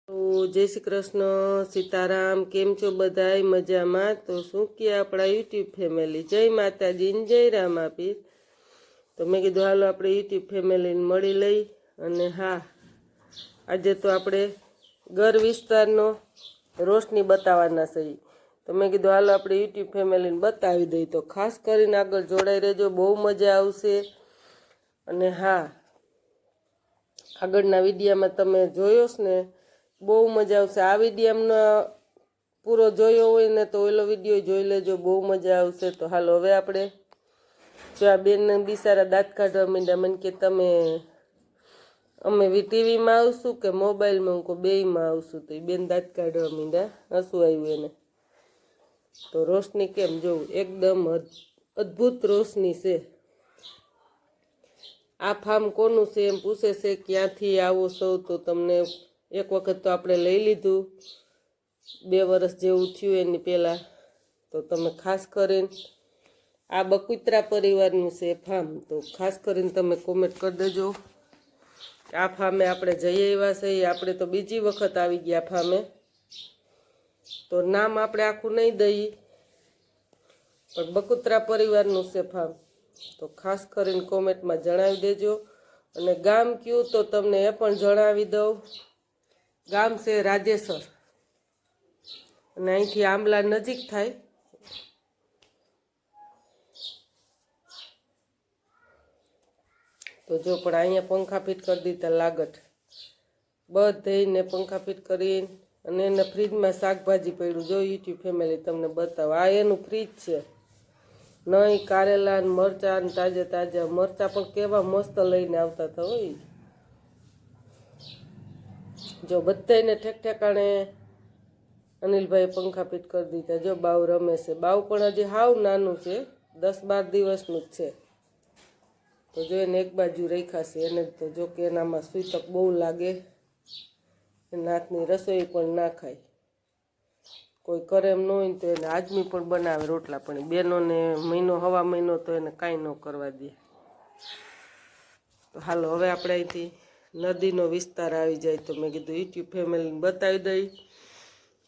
તો જય શ્રી કૃષ્ણ સીતારામ કેમ છો બધાય મજામાં તો શું કે આપણા યુટ્યુબ ફેમિલી જય માતાજી ને જય રામ આપી તો મેં કીધું હાલો આપણે યુટ્યુબ ફેમિલીને મળી લઈ અને હા આજે તો આપણે ઘર વિસ્તારનો રોશની બતાવવાના છે તો મેં કીધું હાલો આપણે યુટ્યુબ ફેમિલીને બતાવી દઈ તો ખાસ કરીને આગળ જોડાઈ રહેજો બહુ મજા આવશે અને હા આગળના વિડીયામાં તમે જોયો છે ને બહુ મજા આવશે આ વિડીયાનો પૂરો જોયો હોય ને તો ઓલો વિડીયો જોઈ લેજો બહુ મજા આવશે તો હાલો હવે આપણે જો આ બેન બિચારા દાંત કાઢવા માંડ્યા મને કે તમે અમે ટીવીમાં આવશું કે મોબાઈલમાં હું બેયમાં આવશું તો એ બેન દાંત કાઢવા માંડ્યા હસવું આવ્યું એને તો રોશની કેમ જોવું એકદમ અદ્ભુત રોશની છે આ ફાર્મ કોનું છે એમ પૂછે છે ક્યાંથી આવો છો તો તમને એક વખત તો આપણે લઈ લીધું 2 વર્ષ જેવું થયું એની પહેલાં તો તમે ખાસ કરીને આ બકુતરા પરિવારનું છે ફાર્મ તો ખાસ કરીને તમે કોમેન્ટ કરી દેજો આ ફાર્મે આપણે જઈ આવ્યા છીએ આપણે તો બીજી વખત આવી ગયા ફાર્મે તો નામ આપણે આખું નહીં દઈએ પણ બકુતરા પરિવારનું છે ફાર્મ તો ખાસ કરીને કોમેન્ટમાં જણાવી દેજો અને ગામ કયું તો તમને એ પણ જણાવી દઉં ગામ છે રાજેસર અને અહીંથી આંબલા નજીક થાય તો જો પણ અહીંયા પંખા ફિટ કરી દીધા લાગટ બધેને પંખા ફિટ કરીને અને એના ફ્રીજમાં શાકભાજી પડ્યું જો યુટ્યુબ ફેમિલી તમને બતાવો આ એનું ફ્રીજ છે નહીં કારેલા ને મરચાં ને તાજા તાજા મરચાં પણ કેવા મસ્ત લઈને આવતા હતા હોય જો બધાને ઠેક ઠેકાણે અનિલભાઈ પંખા ફિટ કરી દીધા જો બાવ રમે છે બાવ પણ હજી હાવ નાનું છે 10-12 દિવસનું જ છે તો જો એને એક બાજુ રાખ્યા છે એને તો જો કે એનામાં સૂતક બહુ લાગે એના હાથની રસોઈ પણ ના ખાય કોઈ કરે એમ ન હોય તો એને આજમી પણ બનાવે રોટલા પણ બેનોને મહિનો હવા મહિનો તો એને કાંઈ ન કરવા દે તો હાલો હવે આપણે અહીંથી નદીનો વિસ્તાર આવી જાય તો મેં કીધું યુટ્યુબ ફેમિલીને બતાવી દઈ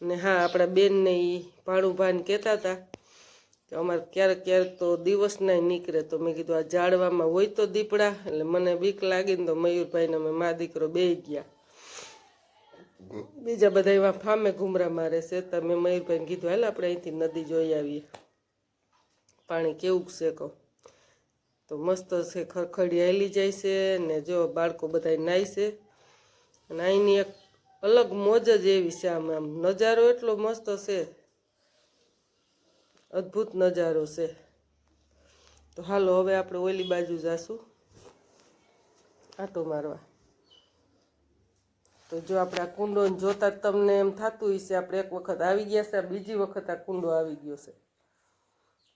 ને હા આપણા બેનને એ ભાણુભાઈને કહેતા હતા કે અમારે ક્યારેક ક્યારેક તો દિવસના નીકળે તો મેં કીધું આ ઝાડવામાં હોય તો દીપડા એટલે મને બીક લાગીને તો મયુરભાઈને અમે મા દીકરો બેસી ગયા બીજા બધા એવા ફામે ઘૂમરા મારે છે તો મેં મયુરભાઈને કીધું હાલ આપણે અહીંથી નદી જોઈ આવીએ પાણી કેવું છે કહું તો મસ્ત છે ખરખડી હાલી જાય છે ને જો બાળકો બધા નાય છે અને અહીંની એક અલગ મોજ જ એવી છે આમ નજારો એટલો મસ્ત છે અદ્ભુત નજારો છે તો હાલો હવે આપણે ઓલી બાજુ જાશું આટો મારવા તો જો આપણે આ કુંડોને જોતા તમને એમ થતું હશે આપણે એક વખત આવી ગયા છે બીજી વખત આ કુંડો આવી ગયો છે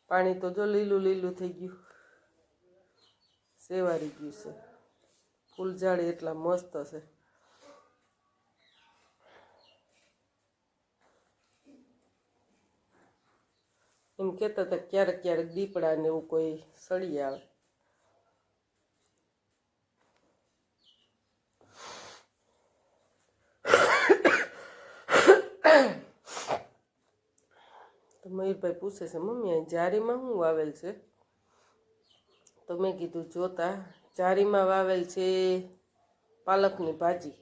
પાણી તો જો લીલું લીલું થઈ ગયું સેવારી ગયું છે ફૂલઝાડી એટલા મસ્ત છે એમ કહેતા હતા ક્યારેક ક્યારેક દીપડા ને એવું કોઈ સળી આવે તો મયુરભાઈ પૂછે છે મમ્મી અહીં જારીમાં શું વાવેલ છે તો મેં કીધું જોતા જારીમાં વાવેલ છે પાલકની ભાજી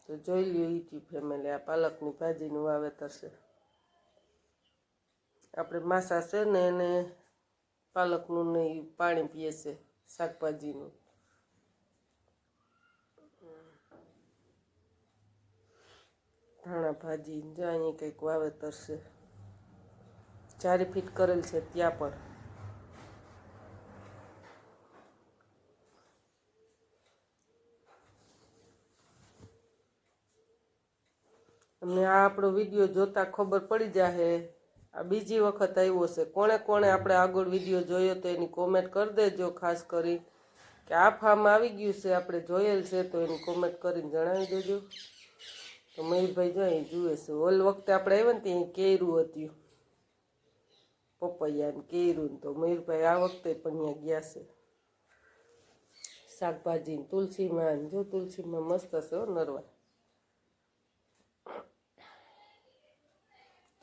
તો જોઈ લ્યો યુટ્યુબ ફેમિલી આ પાલકની ભાજીનું વાવેતર છે આપણે માસા છે ને એને પાલકનું ને પાણી પીએ છે શાકભાજીનું ધાણા ભાજી જો અહીંયા કંઈક વાવેતર છે જારી ફીટ કરેલ છે ત્યાં પણ અને આ આપણો વિડીયો જોતા ખબર પડી જાય આ બીજી વખત આવ્યો છે કોણે કોણે આપણે આગળ વિડીયો જોયો તો એની કોમેન્ટ કરી દેજો ખાસ કરી કે આ ફાર્મ આવી ગયું છે આપણે જોયેલ છે તો એની કોમેન્ટ કરીને જણાવી દેજો તો મયુરભાઈ જોઈએ જુએ છે ઓલ વખતે આપણે આવ્યા ને ત્યાં કેરું હતું પપૈયા ને કેરું તો મયુરભાઈ આ વખતે પણ ત્યાં ગયા છે શાકભાજી તુલસીમાં જો તુલસીમાં મસ્ત છે હો નરવા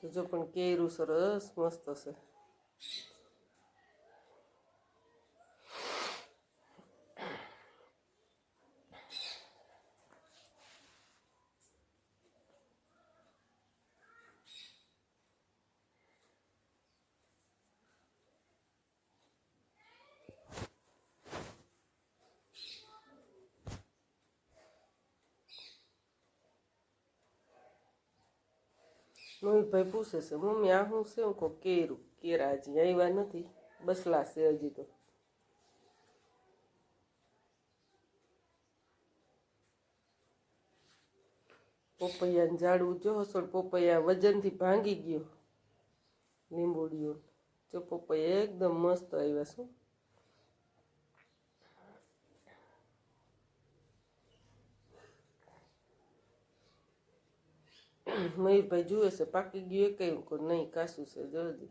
તો જો પણ કેરું સરસ મસ્ત છે. મોહિતભાઈ પૂછે છે મમ્મી આ શું છે? હું કહું કેરું. કેરા હજી આવ્યા નથી, બસલા છે હજી તો. પોપૈયાને ઝાડવું જો હસોડ પોપૈયા વજનથી ભાંગી ગયો. લીંબોડીઓ જો પપૈયા એકદમ મસ્ત આવ્યા શું. મયુરભાઈ જુએ છે પાકી ગયું એ કઈ નહીં, કાચું છે જલ્દી.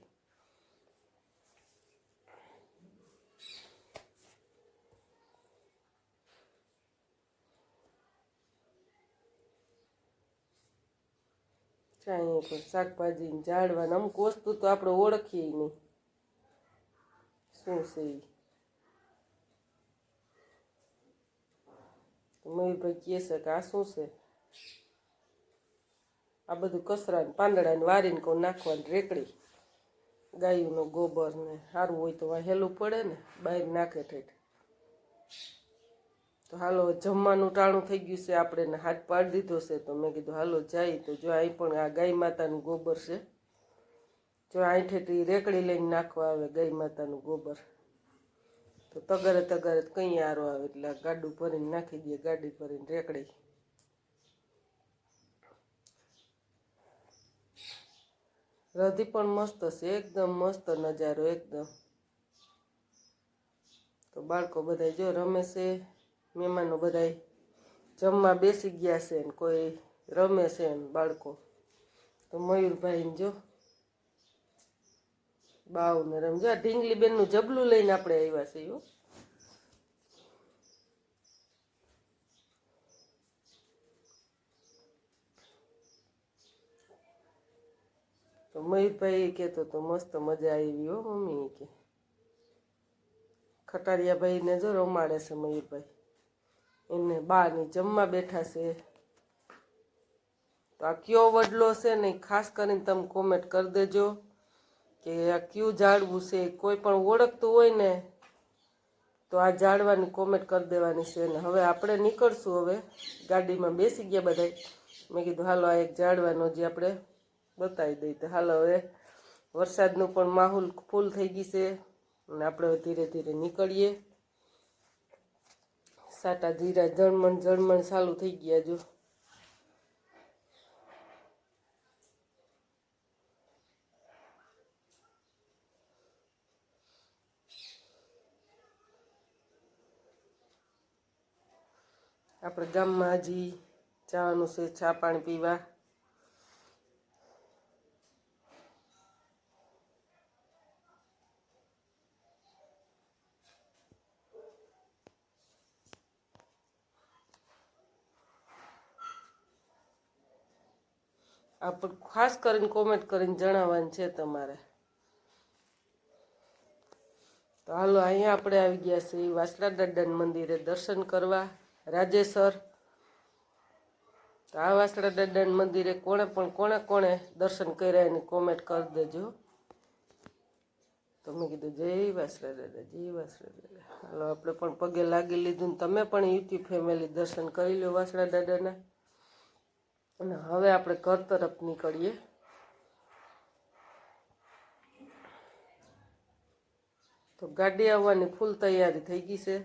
ચાઈ પણ શાકભાજી ઝાડવાને અમુક વસ્તુ તો આપણે ઓળખીએ નહીં શું છે એ. મયુરભાઈ કહે છે કે આ શું છે? આ બધું કચરાને પાંદડાને વારીને કહું નાખવાની રેકડી. ગાયનો ગોબર ને સારું હોય તો હેલું પડે ને, બહાર નાખે ઠેઠ. તો હાલો જમવાનું ટાણું થઈ ગયું છે, આપણે હાથ પાડી દીધો છે. તો મેં કીધું હાલો જાય. તો જો અહીં પણ આ ગાય માતાનું ગોબર છે. જો અહીં ઠેઠી રેકડી લઈને નાખવા આવે ગાય માતાનું ગોબર. તો તગરે તગરે કંઈ આરો આવે એટલે ગાડું ભરીને નાખી દઈએ, ગાડી ભરીને રેકડી. રધી પણ મસ્ત છે, એકદમ મસ્ત નજારો એકદમ. તો બાળકો બધા જો રમે છે, મહેમાનો બધા જમવા બેસી ગયા છે ને કોઈ રમે છે ને બાળકો. તો મયુરભાઈને જો બાવને રમજો. આ ઢીંગલી બેનનું જબલું લઈને આપણે આવ્યા છીએ. તો મયુરભાઈ કહેતો તો મસ્ત મજા આવી હો મમ્મી કે. ખટારિયા ભાઈને જો રમાડે છે મયુરભાઈ, એને બાની જમવા બેઠા છે. તો આ કયો વડલો છે ને ખાસ કરીને તમે કોમેન્ટ કરી દેજો કે આ કયું ઝાડવું છે. કોઈ પણ ઓળખતું હોય ને તો આ ઝાડવાની કોમેન્ટ કરી દેવાની છે. ને હવે આપણે નીકળશું, હવે ગાડીમાં બેસી ગયા બધા. મેં કીધું હાલો આ એક ઝાડવાનો જે આપણે બતાવી દઈએ. તો હાલો હવે વરસાદનું પણ માહોલ ફૂલ થઈ ગઈ છે અને આપણે ધીરે ધીરે નીકળીએ. સાટા ધીરા જળમણ જળમણ ચાલુ થઈ ગયા જો. આપણે ગામમાં હજી જવાનું છે ચા પાણી પીવા. આપણે ખાસ કરીને કોમેન્ટ કરીને જણાવવાનું છે તમારે. તો હાલો અહીંયા આપણે આવી ગયા છીએ વાસણા દાદાના મંદિરે દર્શન કરવા રાજેસર. તો આ વાસણા દાદાના મંદિરે કોણે દર્શન કર્યા એની કોમેન્ટ કરી દેજો. તો મેં કીધું જય વાસણા દાદા, જય વાસણા દાદા. હાલો આપણે પણ પગે લાગી લીધું ને તમે પણ યુટ્યુબ ફેમિલી દર્શન કરી લો વાસણા દાદાના. અને હવે આપણે ઘર તરફ નીકળીએ. તો ગાડી આવવાની ફૂલ તૈયારી થઈ ગઈ છે.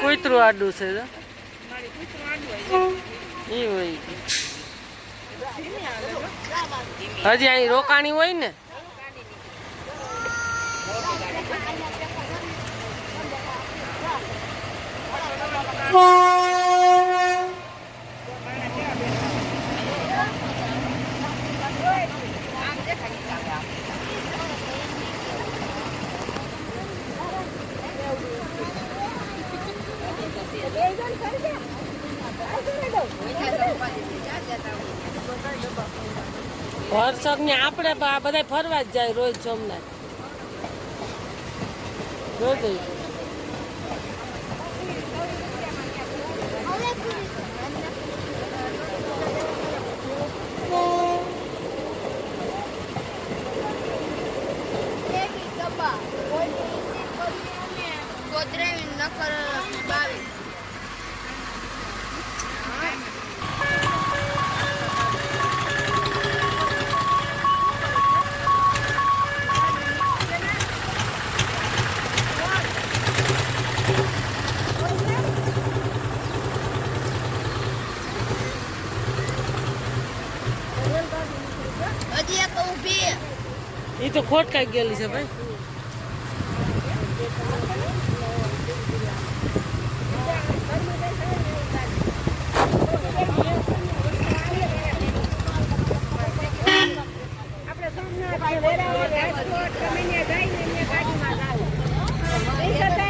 કૂતરું આડું છે એ હોય. હજી અહીં રોકાણી હોય ને. વરસાદ ને આપણે બધા ફરવા જ જાય રોજ સોમનાથ રોજ એ તો ખોટ કાંઈ ગયેલી છે ભાઈ આપણે સોમનાથ રાજકોટ ગમે ત્યાં જઈને ગાડીમાં જાવ